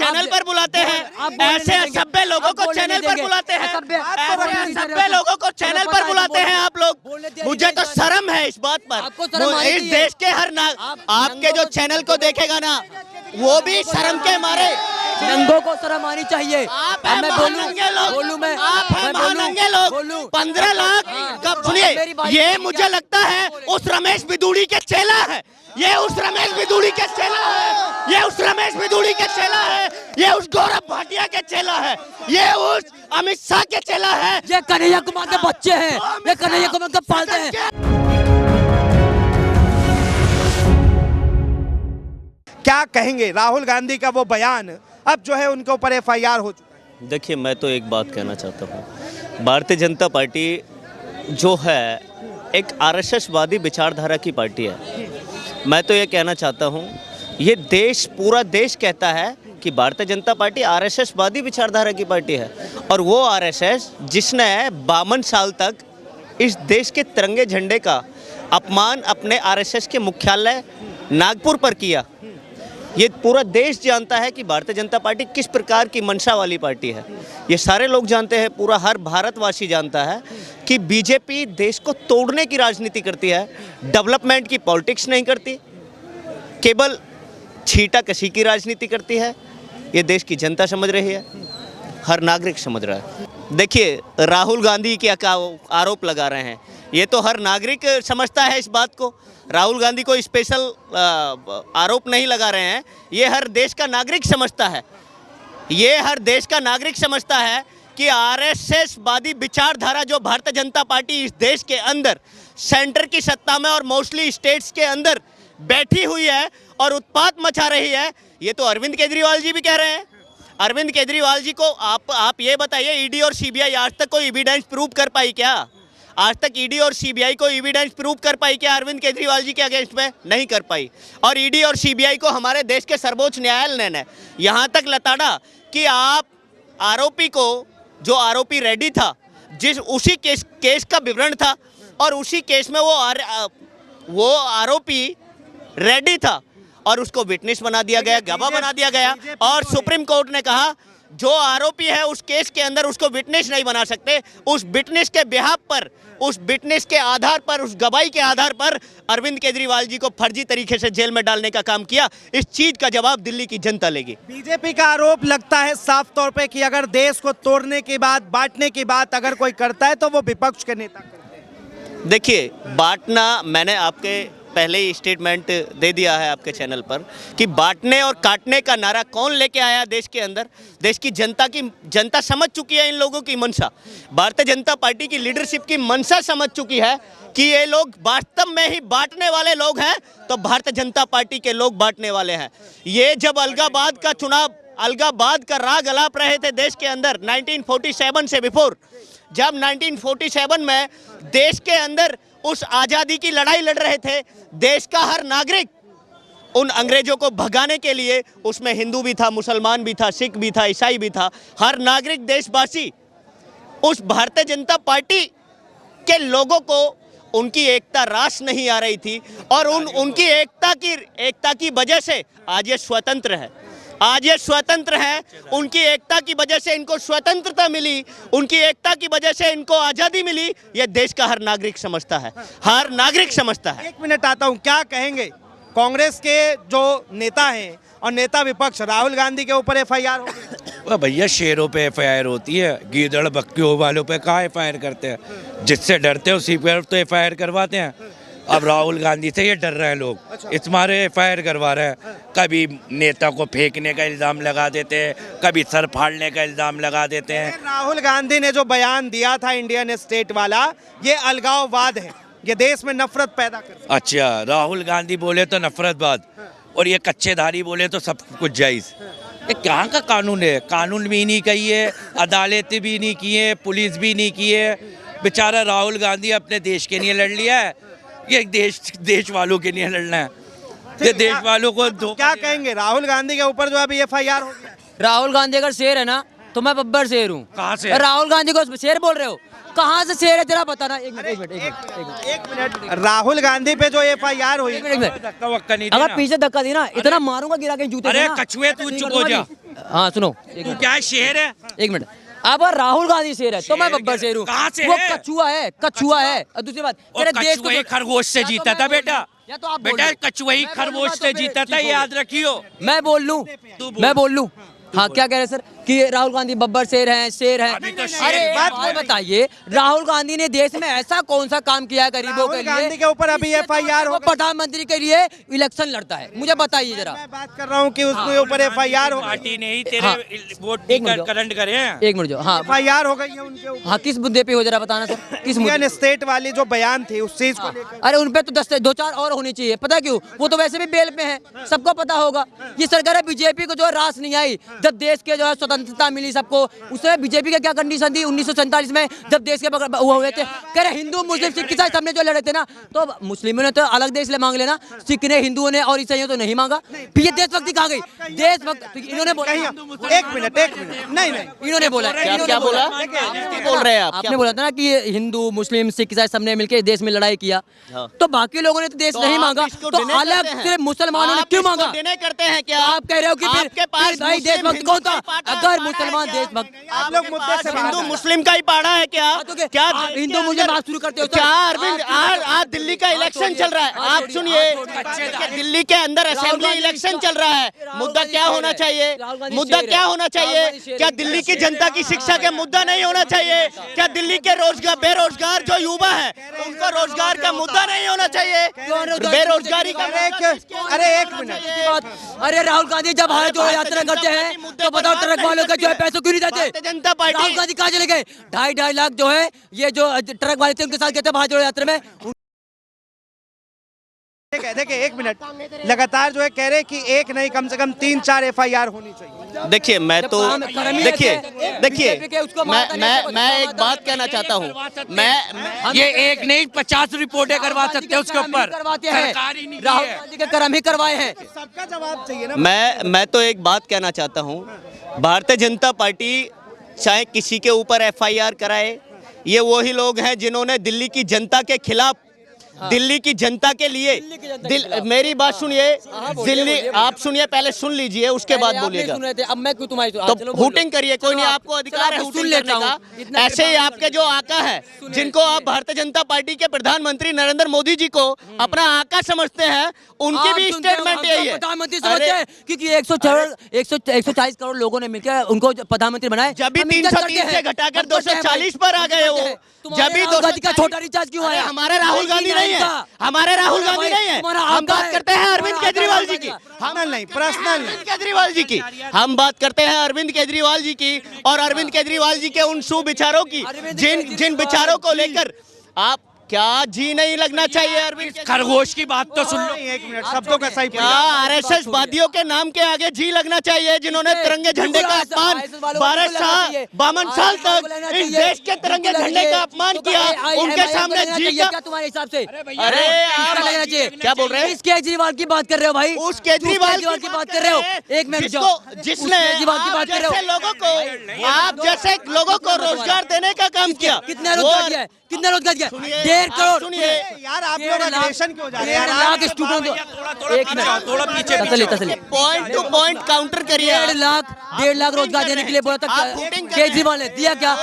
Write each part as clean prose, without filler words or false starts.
Channel पर बुलाते हैं, ऐसे असभ्य लोगों को चैनल पर बुलाते हैं, ऐसे असभ्य लोगों को चैनल पर बुलाते हैं आप लोग। मुझे तो शर्म है इस बात पर। इस देश के हर आपके जो चैनल को देखेगा ना, वो भी शर्म के मारे। नंगों को शर्म आनी चाहिए। आप हैं महानंगे लोग, 15 लाख कब? सुनिए, ये मुझे लगता है उस रमेश बिदुड़ी के चेला है, ये उस रमेश बिदुड़ी के चेला है, ये उस रमेश बिदुड़ी के चेला है, ये उस गौरव भाटिया के चेला है, ये उस अमित शाह के चेला है। ये कन्हैया कुमार के बच्चे हैं, ये कन्हैया कुमार को पालते हैं। क्या कहेंगे राहुल गांधी का वो बयान, अब जो है उनके ऊपर FIR हो चुका है। देखिए, मैं तो एक बात कहना चाहता हूँ, भारतीय जनता पार्टी जो है एक RSSवादी विचारधारा की पार्टी है। मैं तो ये कहना चाहता हूँ, ये देश, पूरा देश कहता है कि भारतीय जनता पार्टी RSSवादी विचारधारा की पार्टी है। और वो RSS जिसने 52 साल तक इस देश के तिरंगे झंडे का अपमान अपने RSS के मुख्यालय नागपुर पर किया। ये पूरा देश जानता है कि भारतीय जनता पार्टी किस प्रकार की मंशा वाली पार्टी है। ये सारे लोग जानते हैं, पूरा हर भारतवासी जानता है कि बीजेपी देश को तोड़ने की राजनीति करती है, डेवलपमेंट की पॉलिटिक्स नहीं करती, केवल छीटा कसी की राजनीति करती है। ये देश की जनता समझ रही है, हर नागरिक समझ रहा है। देखिए, राहुल गांधी क्या आरोप लगा रहे हैं, ये तो हर नागरिक समझता है इस बात को। राहुल गांधी को स्पेशल आरोप नहीं लगा रहे हैं, ये हर देश का नागरिक समझता है। ये हर देश का नागरिक समझता है कि RSS वादी विचारधारा जो भारतीय जनता पार्टी इस देश के अंदर सेंटर की सत्ता में और मोस्टली स्टेट्स के अंदर बैठी हुई है और उत्पात मचा रही है, ये तो अरविंद केजरीवाल जी भी कह रहे हैं। अरविंद केजरीवाल जी को आप ये बताइए, ED और CBI आज तक कोई एविडेंस प्रूव कर पाई क्या? आज तक ED और CBI को एविडेंस प्रूव कर पाई क्या अरविंद केजरीवाल जी के अगेंस्ट में? नहीं कर पाई। और ED और CBI को हमारे देश के सर्वोच्च न्यायालय ने यहाँ तक लताड़ा कि आप आरोपी को, जो आरोपी रेड्डी था, जिस उसी केस का विवरण था और उसी केस में वो आरोपी रेड्डी था और उसको विटनेस बना दिया गया, गवाह बना दिया गया। और सुप्रीम कोर्ट ने कहा जो आरोपी है उस केस के अंदर उसको विटनेस नहीं बना सकते। उस विटनेस के बिहाफ पर, उस विटनेस के आधार पर, उस गवाही के आधार पर अरविंद केजरीवाल जी को फर्जी तरीके से जेल में डालने का काम किया। इस चीज का जवाब दिल्ली की जनता लेगी। बीजेपी का आरोप लगता है साफ तौर पे कि अगर देश को तोड़ने की बात, बांटने की बात अगर कोई करता है तो वो विपक्ष के नेता करते हैं। देखिए, बांटना, मैंने आपके पहले ही स्टेटमेंट दे दिया है आपके चैनल पर कि बांटने और काटने का नारा कौन लेके आया देश के अंदर। देश की जनता समझ चुकी है इन लोगों की मंशा। भारतीय जनता पार्टी की लीडरशिप की मंशा समझ चुकी है कि ये लोग वास्तव में ही बांटने वाले लोग हैं, तो भारतीय जनता पार्टी के लोग बांटने वाले हैं। ये जब अलगाबाद का चुनाव, अलगाबाद का राग अलाप रहे थे देश के अंदर 1947 से बिफोर, जब 1947 में देश के अंदर उस आज़ादी की लड़ाई लड़ रहे थे, देश का हर नागरिक उन अंग्रेजों को भगाने के लिए, उसमें हिंदू भी था, मुसलमान भी था, सिख भी था, ईसाई भी था, हर नागरिक देशवासी उस भारतीय जनता पार्टी के लोगों को उनकी एकता रास नहीं आ रही थी। और उनकी एकता की वजह से आज ये स्वतंत्र है, आज ये स्वतंत्र है। उनकी एकता की वजह से इनको स्वतंत्रता मिली, उनकी एकता की वजह से इनको आज़ादी मिली। ये देश का हर नागरिक समझता है, हर नागरिक समझता है। 1 मिनट आता हूँ, क्या कहेंगे कांग्रेस के जो नेता हैं और नेता विपक्ष, राहुल गांधी के ऊपर FIR हो गई? भैया, शेरों पे FIR होती है, गीदड़ बक्कियों वालों पे कहाँ FIR करते हैं? जिससे डरते हैं उसी पर तो FIR करवाते हैं। अब राहुल गांधी से ये डर रहे हैं लोग, इस मारे FIR करवा रहे हैं। कभी नेता को फेंकने का इल्ज़ाम लगा देते हैं, कभी सर फाड़ने का इल्ज़ाम लगा देते हैं। राहुल गांधी ने जो बयान दिया था इंडियन स्टेट वाला, ये अलगाववाद है, ये देश में नफरत पैदा करता है। अच्छा, राहुल गांधी बोले तो नफरतवाद और ये कच्चेधारी बोले तो सब कुछ जायज़। ये कहाँ का कानून है? कानून भी नहीं कही है, अदालतें भी नहीं की है, पुलिस भी नहीं की है। बेचारा राहुल गांधी अपने देश के लिए लड़ लिया है, ये देश वालों के लिए लड़ना है। ये देश वालों को क्या कहेंगे राहुल गांधी के ऊपर जो अभी FIR हो गया? राहुल गांधी अगर शेर है ना तो मैं बब्बर शेर हूँ। कहाँ से? राहुल गांधी को शेर बोल रहे हो, कहाँ से शेर है जरा बताना। एक मिनट, राहुल गांधी पे जो FIR हुई, धक्का वक्का नहीं अगर पीछे धक्का दी ना, इतना मारूंगा गिरा के जूते। अरे कछुए, तू चुप हो जा। हाँ सुनो एक तू मिनट, क्या है, शेर है? एक मिनट। अब राहुल गांधी शेर है तो मैं बब्बर शेर हूँ। कहाँ से वो है? कछुआ है, कछुआ है। और दूसरी बात और कछुआ खरगोश से जीता था बेटा, या तो आप बेटा कछुआ ही खरगोश से जीता था, याद रखियो। मैं बोल लूं, मैं बोल लूं। हाँ क्या कह रहे सर कि राहुल गांधी बब्बर शेर हैं, शेर हैं। अभी तो शेर अरे है। एक बात बताइए, राहुल गांधी ने देश में ऐसा कौन सा काम किया है गरीबों के राहुल गांधी लिए के ऊपर अभी FIR वो हो गई। प्रधानमंत्री के लिए इलेक्शन लड़ता है? मुझे बताइए जरा। मैं बात कर रहा हूँ कि उसके ऊपर FIR हो गई। पार्टी ने ही तेरे हाँ। वोट एक मिनट करंट करे हैं। एक मिनट जो हाँ FIR हो गई है उनके ऊपर। हाँ किस मुद्दे पे हो जरा बताना सर, किस मुद्दे? इंडियन स्टेट वाली जो बयान थी उस चीज को लेकर। अरे उन पे तो 2-4 और होनी चाहिए। पता क्यों? वो तो वैसे भी बेल पे है, सबको पता होगा। ये सरकार है बीजेपी को जो है रास नहीं आई। जब देश के जो है स्वतंत्रता मिली सबको, उसमें बीजेपी का क्या कंडीशन थी 1947 में जब देश के वो हुए थे? कह रहे हिंदू मुस्लिम सिख ईसाई सबने जो लड़े थे ना, तो मुस्लिमों ने तो अलग देश ले मांग लेना, सिख ने, हिंदुओं ने और ईसाइयों तो नहीं मांगा। फिर ये देशभक्ति कहाँ गई? देशभक्ति इन्होंने बोला। एक मिनट नहीं इन्होंने बोला क्या बोला? बोल रहे हैं आप? आपने बोला था ना कि हिंदू मुस्लिम सिख ईसाई सबने मिलकर देश में लड़ाई किया, तो बाकी लोगों ने तो देश नहीं मांगा, तो अलग से मुसलमानों ने क्यों मांगा? डिनाई करते हैं क्या? आप कह रहे हो कि आपके पास फिर भाई देशभक्त कौन था? अगर मुसलमान देशभक्त, आप लोग मुद्दे से हिंदू मुस्लिम का ही पाड़ा है क्या? क्या आप हिंदू मुस्लिम बात शुरू करते हो? क्या अरविंद, आज दिल्ली का इलेक्शन चल रहा है, आप सुनिए, दिल्ली के अंदर असेंबली इलेक्शन चल रहा है, मुद्दा क्या होना चाहिए? मुद्दा क्या होना चाहिए? क्या दिल्ली की जनता की शिक्षा के मुद्दा नहीं होना चाहिए? क्या दिल्ली के रोजगार बेरोजगार जो युवा है उनको रोजगार का मुद्दा नहीं होना चाहिए? बेरोजगारी का अरे एक मिनट। अरे राहुल गांधी जब भारत जोड़ो यात्रा करते हैं तो बताओ ट्रक वालों का जो है पैसों क्यों नहीं देते? भारतीय जनता पार्टी राहुल गांधी कहाँ चले गए? 2.5 लाख जो है ये जो ट्रक वाले थे उनके साथ गए थे भारत जोड़ो यात्रा में। देखिए एक मिनट, लगातार जो है कह रहे कि एक नहीं कम से कम 3-4 FIR होनी चाहिए। देखिए मैं तो देखिए मैं एक बात कहना चाहता हूँ। मैं ये एक नहीं 50 रिपोर्टें करवा सकते हैं उसके ऊपर, करवाते हैं, सरकार ही नहीं राहुल है। गांधी के कर्म ही करवाए हैं। सबका जवाब चाहिए ना। मैं तो एक बात कहना चाहता हूँ, भारतीय जनता पार्टी चाहे किसी के ऊपर FIR कराए, ये वही लोग हैं जिन्होंने दिल्ली की जनता के खिलाफ, दिल्ली की जनता के लिए मेरी बात सुनिए, दिल्ली आप सुनिए, पहले सुन लीजिए उसके बाद बोलिएगा। अब मैं क्यों तुम्हारी तो हूटिंग करिए, कोई नहीं, आपको अधिकार है हूटिंग करने का। ऐसे ही आपके जो आका है, जिनको आप भारतीय जनता पार्टी के प्रधानमंत्री नरेंद्र मोदी जी को अपना आका समझते हैं, उनकी भी स्टेटमेंट यही है। प्रधानमंत्री समझते हैं क्योंकि 140 करोड़ लोगों ने मिलकर उनको प्रधानमंत्री बनाए। जब भी 330 से घटाकर 240 पर आ गए वो, जब भी 240 का छोटा रिचार्ज क्यों है? हमारे राहुल गांधी नहीं है, हमारे राहुल गांधी नहीं है। हम बात करते हैं अरविंद केजरीवाल जी की, पर्सनल नहीं, पर्सनल नहीं। केजरीवाल जी की हम बात करते हैं, अरविंद केजरीवाल जी की, और अरविंद केजरीवाल जी के उन सुविचारों की, जिन विचारों को लेकर आप क्या जी नहीं लगना चाहिए अरविंद खरगोश की बात तो सुन लो। एक मिनट, शब्दों का सही क्या RSS वादियों के नाम के आगे जी लगना चाहिए, जिन्होंने तिरंगे झंडे का अपमान 52 साल तक इस देश के तिरंगे झंडे का अपमान किया, उनके सामने जी का। क्या तुम्हारे हिसाब से? अरे आप लगना चाहिए। क्या बोल रहे हैं? किस केजरीवाल की बात कर रहे हो भाई? उस केजरीवाल की बात कर रहे हो? एक मिनट जिसने केजरीवाल की बात कर रहे हो? लोगों को, आप जैसे लोगों को रोजगार देने का काम किया। कितना रोजगार दिया है? कितना रोजगार दिया? 1.5 करोड़। सुनिए यार, आप लोग एग्रेशन क्यों जा रहे हैं? 1.5 लाख स्टूडेंट, एक मिनट थोड़ा पीछे तसली पॉइंट टू पॉइंट काउंटर करिए। 1.5 लाख रोजगार देने के लिए बोला था केजरीवाल ने, दिया क्या?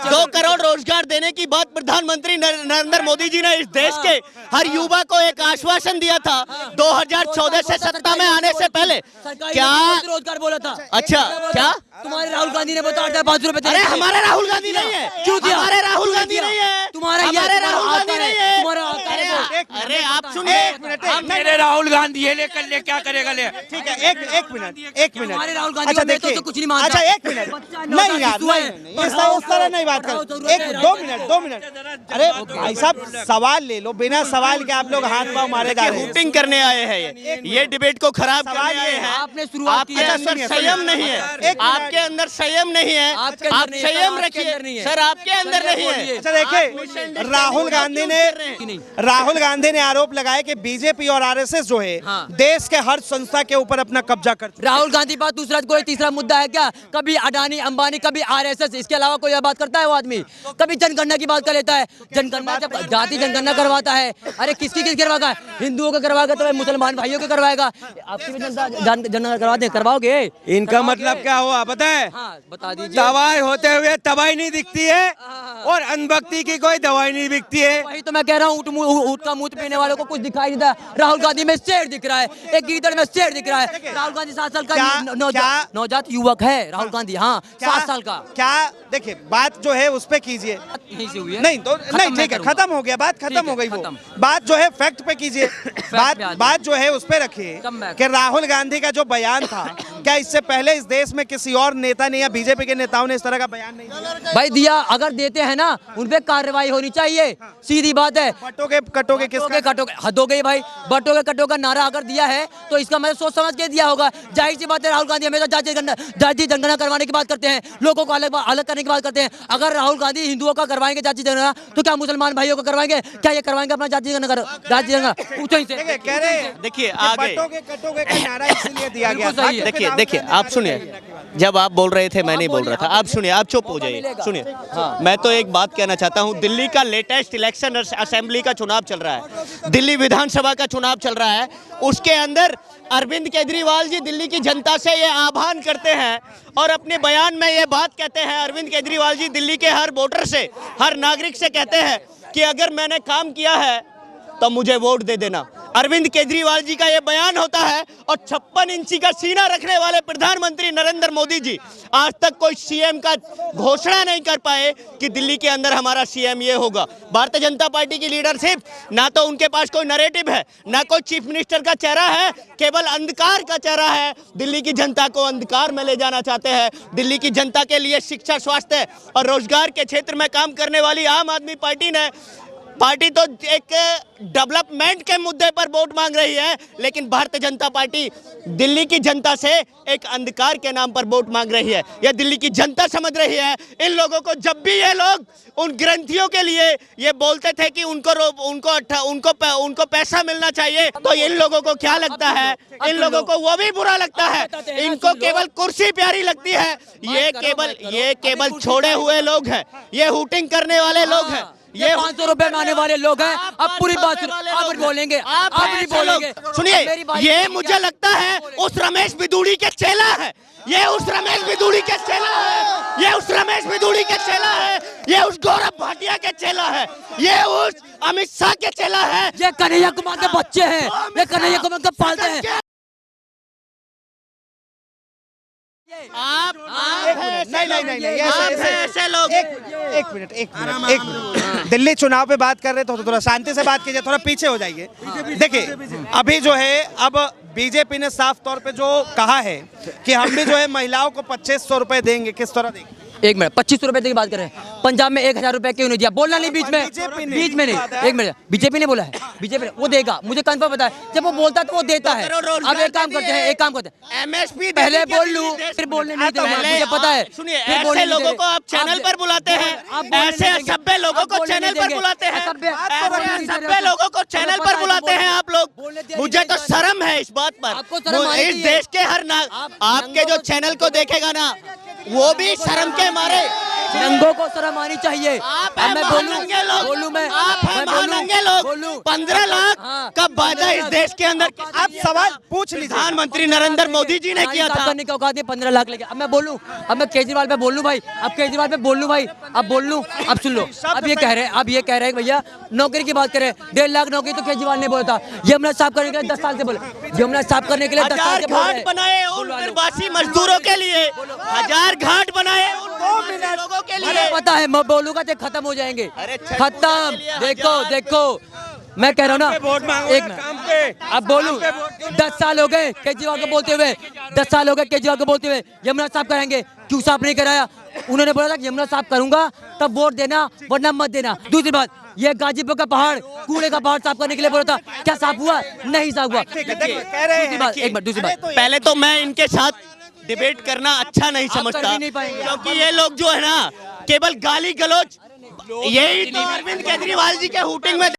2 करोड़ रोजगार देने की बात प्रधानमंत्री नरेंद्र मोदी जी ने इस देश के हर युवा को एक आश्वासन दिया था 2014 से सत्ता में आने से पहले। क्या रोजगार बोला था? अच्छा, क्या तुम्हारे राहुल गांधी ने बताया 5 रुपए? अरे हमारे राहुल गांधी नहीं है, क्यों दिया? हमारे राहुल गांधी नहीं है, तुम्हारा हमारे राहुल गांधी नहीं है। तुम्हारा अरे आप सुनिए, हम मेरे राहुल गांधी ये लेकर ले क्या करेगा ले? ठीक है, एक मिनट। हमारे राहुल गांधी अच्छा को मैं देखिए, तो कुछ नहीं मानता। अच्छा एक मिनट, नहीं यार, नहीं, इस तरह नहीं बात कर। 2 मिनट। अरे भाई साहब, सवाल ले लो, बिना सवाल के आप लोग हाथ पाँव मारे जा रहे हैं। हूटिंग करने आए हैं, ये डिबेट को खराब करने आए हैं। आपने शुरुआत आपके की है। अंदर संयम नहीं है, आपके अंदर संयम नहीं है, आपके अंदर आप नहीं है, संयम आपके अंदर नहीं रखिए है। सर, आपके अंदर नहीं है। अच्छा देखिए, राहुल गांधी गांधी ने आरोप लगाया कि बीजेपी और आरएसएस जो है हाँ। देश के हर संस्था के ऊपर अपना कब्जा कर चुकी है। राहुल गांधी बात दूसरा कोई तीसरा मुद्दा है क्या? कभी अडानी अंबानी, कभी आरएसएस, इसके अलावा कोई बात करता है वो आदमी? कभी जनगणना की बात कर लेता है। जनगणना जब जाति जनगणना करवाता है, अरे किसकी करवाएगा? हिंदुओं को करवाएगा तो मुसलमान भाइयों को करवाएगा। आपकी भी जनगणना करवाते करवाओगे? इनका मतलब क्या हुआ पता है? हाँ बता दीजिए। दवाई होते हुए दवाई नहीं दिखती है और अंधभक्ति की कोई दवाई नहीं दिखती है। वही तो मैं कह रहा हूँ, ऊँट का मूत्र पीने वालों को कुछ दिखाई नहीं देता। राहुल गांधी में शेर दिख रहा है, एक गीदड़ में शेर दिख रहा है। राहुल गांधी 7 साल का नवजात युवक है राहुल गांधी। हाँ 7 साल का। क्या देखिए बात जो है उस पे कीजिए। यहीं से हुई है। नहीं तो नहीं ठीक है, खत्म हो गया, बात खत्म हो गई। वो बात जो है फैक्ट पे कीजिए। बात जो है उस पे रखिए कि राहुल गांधी का जो बयान था, क्या इससे पहले इस देश में किसी और नेता ने या बीजेपी के नेताओं ने इस तरह का बयान नहीं दिया? भाई दिया, अगर देते हैं ना उन पे कार्रवाई होनी चाहिए, सीधी बात है। बटोगे कटोगे किसका? कटोगे हद हो गई भाई। बटोगे कटोगे नारा अगर दिया है तो इसका मतलब सोच समझ के दिया होगा। जाहिर सी बात है, राहुल गांधी हमेशा जाति जनगणना करवाने की बात करते हैं, लोगों को अलग करने की बात करते हैं। अगर राहुल गांधी हिंदुओं का करवाएंगे जाति जनगणना तो क्या मुसलमान भाइयों को करवाएंगे? क्या ये करवाएंगे अपना जाति जनगणना? पूछो इनसे। कह रहे हैं देखिए आगे बटोगे कटोगे का नारा इसलिए दिया गया बिल्कुल सही है। था। देखिए आप सुनिए, जब आप बोल रहे थे मैं नहीं बोल रहा था। आप सुनिए, आप चुप हो जाइए, सुनिए। मैं तो एक बात कहना चाहता हूं, दिल्ली का लेटेस्ट इलेक्शन असेंबली का चुनाव चल रहा है, दिल्ली विधानसभा का चुनाव चल रहा है। उसके अंदर अरविंद केजरीवाल जी दिल्ली की जनता से ये आह्वान करते हैं और अपने बयान में ये बात कहते हैं। अरविंद केजरीवाल जी दिल्ली के हर वोटर से, हर नागरिक से कहते हैं कि अगर मैंने काम किया है तो मुझे वोट दे देना। अरविंद केजरीवाल जी का यह बयान होता है और 56 इंची का सीना रखने वाले प्रधानमंत्री नरेंद्र मोदी जी आज तक कोई सीएम का घोषणा नहीं कर पाए कि दिल्ली के अंदर हमारा सीएम ये होगा। भारतीय जनता पार्टी की लीडरशिप, ना तो उनके पास कोई नैरेटिव है, ना कोई चीफ मिनिस्टर का चेहरा है, केवल अंधकार का चेहरा है। दिल्ली की जनता को अंधकार में ले जाना चाहते हैं। दिल्ली की जनता के लिए शिक्षा, स्वास्थ्य और रोजगार के क्षेत्र में काम करने वाली आम आदमी पार्टी तो एक डेवलपमेंट के मुद्दे पर वोट मांग रही है, लेकिन भारतीय जनता पार्टी दिल्ली की जनता से एक अंधकार के नाम पर वोट मांग रही है। यह दिल्ली की जनता समझ रही है। इन लोगों को जब भी ये लोग उन ग्रंथियों के लिए ये बोलते थे कि उनको पैसा मिलना चाहिए, तो इन लोगों को क्या लगता है? इन लोगों को वो भी बुरा लगता है। इनको केवल कुर्सी प्यारी लगती है। ये केवल छोड़े हुए लोग हैं, ये हूटिंग करने वाले लोग हैं, ये 500 रुपए में आने वाले लोग हैं। अब पूरी बात अब बोलेंगे, आप नहीं बोलोगे। सुनिए, ये मुझे लगता है उस रमेश बिदूड़ी के चेला है। ये उस रमेश बिदूड़ी के चेला है। ये उस रमेश बिदूड़ी के चेला है। ये उस गौरव भाटिया के चेला है। ये उस अमित शाह के चेला है। ये कन्हैया कुमार के बच्चे हैं। ये कन्हैया कुमार को पालते हैं। आप नहीं ऐसे लोग। एक मिनट दिल्ली चुनाव पे बात कर रहे तो थोड़ा शांति से बात कीजिए, थोड़ा पीछे हो जाइए। देखिए अभी जो है, अब बीजेपी ने साफ तौर पे जो कहा है कि हम भी जो है महिलाओं को 2500 रुपए देंगे। किस तरह देंगे? 1 मिनट, 2500 रुपए की बात कर रहे हैं। पंजाब में 1000 रुपए क्यों नहीं दिया? बोलना नहीं बीच में नहीं। 1 मिनट, बीजेपी ने बोला है, बीजेपी वो देगा, मुझे कंफर्म पता है। जब वो बोलता है तो वो देता है। अब एक काम करते हैं, एमएसपी पहले बोल लूं फिर बोलने नहीं देगा, मुझे पता है। सुनिए, ऐसे लोगों को आप चैनल पर बुलाते हैं, ऐसे असभ्य लोगों को चैनल पर बुलाते हैं, असभ्य लोगों को चैनल पर बुलाते हैं आप लोग। मुझे तो शर्म है इस बात पर। इस देश के हर आपके जो चैनल को देखेगा ना, वो भी शर्म के मारे। नंगों को शर्म आनी चाहिए। आप मैं बोलूं मैं आप हैं महानंगे लोग। 15 लाख का वादा इस देश के अंदर आप सवाल पूछ लीजिए। प्रधानमंत्री नरेंद्र मोदी जी ने किया था। करने का औकात है 15 लाख लेके। अब मैं बोलूं, अब मैं केजरीवाल पे बोल लूं भाई, अब केजरीवाल पे बोल लूं भाई, अब बोल लूं। अब सुन लो, अब ये कह रहे हैं भैया नौकरी की बात करें, 1.5 लाख नौकरी तो केजरीवाल ने बोला था। यमुना साफ करने के लिए 10 साल से बोले, यमुना साफ करने के लिए 10 साल से घाट बनाए उन प्रवासी मजदूरों के लिए, 1000 घाट बनाए उन 2 मिनट लोगों के लिए। पता है मैं बोलूंगा तो खत्म हो जाएंगे। खत्म। देखो मैं कह रहा हूँ ना, एक मिनट अब बोलूं। 10 साल हो गए केजरीवाल को बोलते हुए, 10 साल हो गए केजरीवाल को बोलते हुए यमुना साफ कराएंगे। क्यों साफ नहीं कराया? उन्होंने बोला था कि यमुना साफ करूंगा तब वोट देना, वरना मत देना। दूसरी बात, ये गाजीपुर का पहाड़, कूड़े का पहाड़ साफ करने के लिए बोला था, क्या साफ हुआ? नहीं साफ हुआ। दूसरी बात, पहले तो मैं इनके साथ डिबेट करना अच्छा नहीं समझता, क्योंकि ये लोग जो है ना केवल गाली गलौज, यही तो अरविंद केजरीवाल जी के हूटिंग में